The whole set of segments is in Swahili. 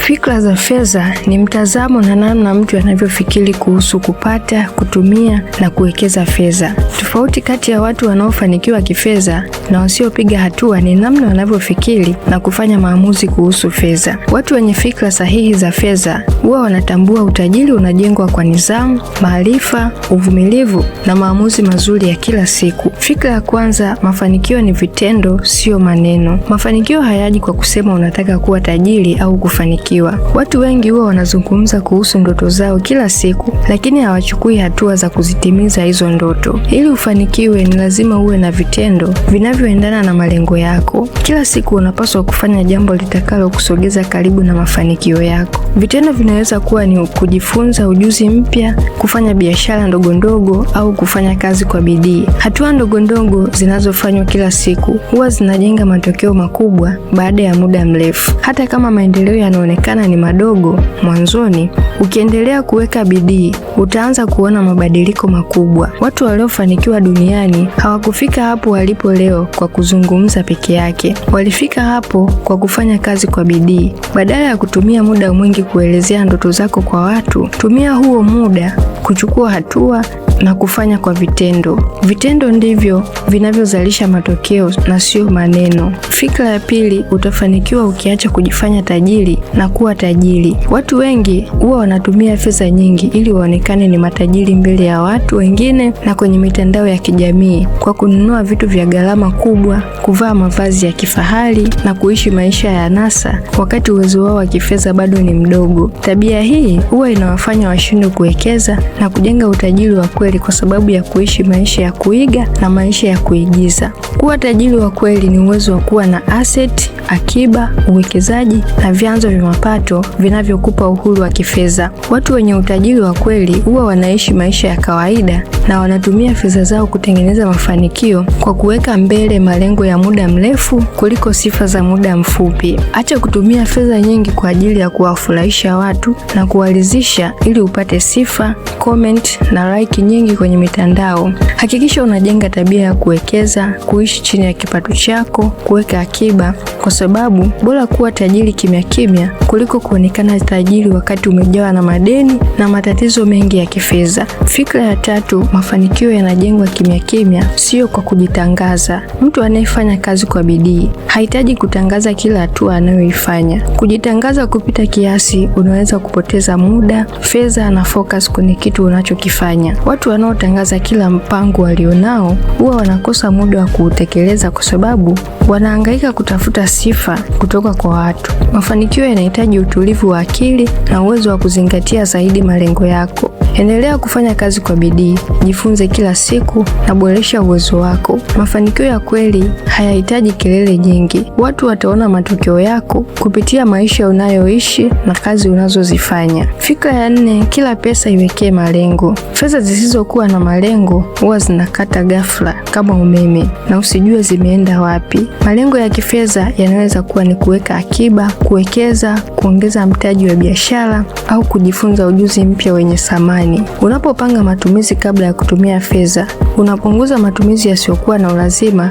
Fikra za fedha ni mtazamo na namna mtu anavyofikiri kuhusu kupata, kutumia na kuwekeza fedha. Tofauti kati ya watu wanaofanikiwa kifedha na wasiopiga hatua ni namna wanavyofikiri na kufanya maamuzi kuhusu fedha. Watu wenye fikra sahihi za fedha huwa wanatambua utajiri unajengwa kwa nidhamu, maarifa, uvumilivu na maamuzi mazuri ya kila siku. Fikra ya kwanza, mafanikio ni vitendo, sio maneno. Mafanikio hayaji kwa kusema unataka kuwa tajiri au kufanikiwa. Watu wengi huwa wanazungumza kuhusu ndoto zao kila siku, lakini hawachukui hatua za kuzitimiza hizo ndoto. Ili ufanikiwe, ni lazima uwe na vitendo vinavyoendana na malengo yako. Kila siku unapaswa kufanya jambo litakalo kusogeza karibu na mafanikio yako. Vitendo vinaweza kuwa ni kujifunza ujuzi mpya, kufanya biashara ndogo ndogo au kufanya kazi kwa bidii. Hatua ndogo ndogo zinazofanywa kila siku huwa zinajenga matokeo makubwa baada ya muda mrefu. Hata kama maendeleo yanaonekana ni madogo mwanzoni, ukiendelea kuweka bidii, utaanza kuona mabadiliko makubwa. Watu waliofanikiwa duniani hawakufika hapo walipo leo kwa kuzungumza peke yake. Walifika hapo kwa kufanya kazi kwa bidii. Badala ya kutumia muda mwingi kuelezea ndoto zako kwa watu, tumia huo muda kuchukua hatua na kufanya kwa vitendo. Vitendo ndivyo vinavyozalisha matokeo na sio maneno. Fikra ya pili, utafanikiwa ukiacha kujifanya tajiri na kuwa tajiri. Watu wengi huwa wanatumia fedha nyingi ili waonekane ni matajiri mbele ya watu wengine na kwenye mitandao ya kijamii, kwa kununua vitu vya gharama kubwa, kuvaa mavazi ya kifahari na kuishi maisha ya anasa wakati uwezo wao wa kifedha bado ni mdogo. Tabia hii huwa inawafanya washindwe kuwekeza na kujenga utajiri wa kweli kwa sababu ya kuishi maisha ya kuiga na maisha ya kuigiza. Kuwa tajiri wa kweli ni uwezo wa kuwa na asset, akiba, uwekezaji na vyanzo vya mapato vinavyokupa uhuru wa kifedha. Watu wenye utajiri wa kweli huwa wanaishi maisha ya kawaida na wanatumia fedha zao kutengeneza mafanikio kwa kuweka mbele malengo ya muda mrefu kuliko sifa za muda mfupi. Acha kutumia fedha nyingi kwa ajili ya kuwafurahisha watu na kuwalizisha ili upate sifa, comment na like nyingi kwenye mitandao. Hakikisha unajenga tabia ya kuwekeza, kuishi chini ya kipato chako, kuweka akiba, kwa sababu bora kuwa tajiri kimya kimya kuliko kuonekana tajiri wakati umejawa na madeni na matatizo mengi ya kifedha. Fikra ya tatu, mafanikio yanajengwa kimya kimya, sio kwa kujitangaza. Mtu anayefanya kazi kwa bidii hahitaji kutangaza kila hatua anayoifanya. Kujitangaza kupita kiasi unaweza kupoteza muda, fedha na focus kwenye kitu unachokifanya. Watu wanaotangaza kila mpango walionao huwa wanakosa muda wa kuutekeleza kwa sababu wanahangaika kutafuta sifa kutoka kwa watu. Mafanikio yanahitaji utulivu wa akili na uwezo wa kuzingatia zaidi malengo yako. Endelea kufanya kazi kwa bidii, jifunze kila siku na boresha uwezo wako. Mafanikio ya kweli hayahitaji kelele nyingi. Watu wataona matokeo yako kupitia maisha unayoishi na kazi unazozifanya. Fikra ya nne, kila pesa iwekee malengo. Fedha zisizokuwa na malengo huwa zinakata ghafla kama umeme na usijue zimeenda wapi. Malengo ya kifedha yanaweza kuwa ni kuweka akiba, kuwekeza, kuongeza mtaji wa biashara au kujifunza ujuzi mpya wenye thamani. Unapopanga matumizi kabla ya kutumia fedha, unapunguza matumizi yasiyokuwa na ulazima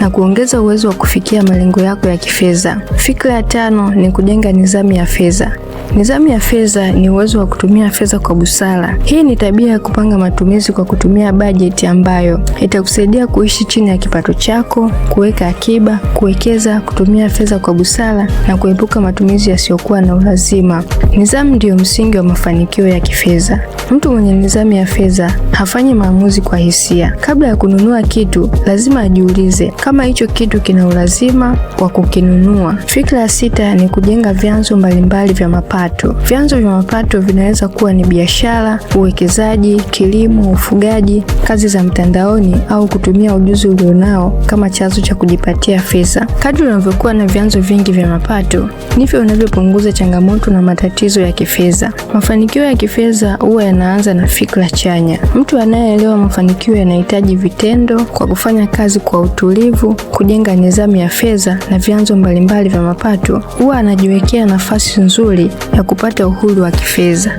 na kuongeza uwezo wa kufikia malengo yako ya kifedha. Fikra ya tano ni kujenga nidhamu ya fedha. Nidhamu ya fedha ni uwezo wa kutumia fedha kwa busara. Hii ni tabia ya kupanga matumizi kwa kutumia bajeti ambayo itakusaidia kuishi chini ya kipato chako, kuweka akiba, kuwekeza, kutumia fedha kwa busara na kuepuka matumizi yasiyokuwa na ulazima. Nidhamu ndiyo msingi wa mafanikio ya kifedha. Mtu mwenye nidhamu ya fedha hafanyi maamuzi kwa hisia. Kabla ya kununua kitu, lazima ajiulize kama hicho kitu kina ulazima wa kukinunua. Fikra ya sita ni kujenga vyanzo mbalimbali vya mapato. Vyanzo vya mapato vinaweza kuwa ni biashara, uwekezaji, kilimo, ufugaji, kazi za mtandaoni au kutumia ujuzi ulionao kama chanzo cha kujipatia fedha. Kadri unavyokuwa na vyanzo vingi vya mapato, ndivyo unavyopunguza changamoto na matatizo ya kifedha. Mafanikio ya kifedha huwa yanaanza na fikra chanya. Mtu anayeelewa mafanikio yanahitaji vitendo kwa kufanya kazi kwa utulivu, kujenga nidhamu ya fedha na vyanzo mbalimbali vya mapato, huwa anajiwekea nafasi nzuri ya kupata uhuru wa kifedha.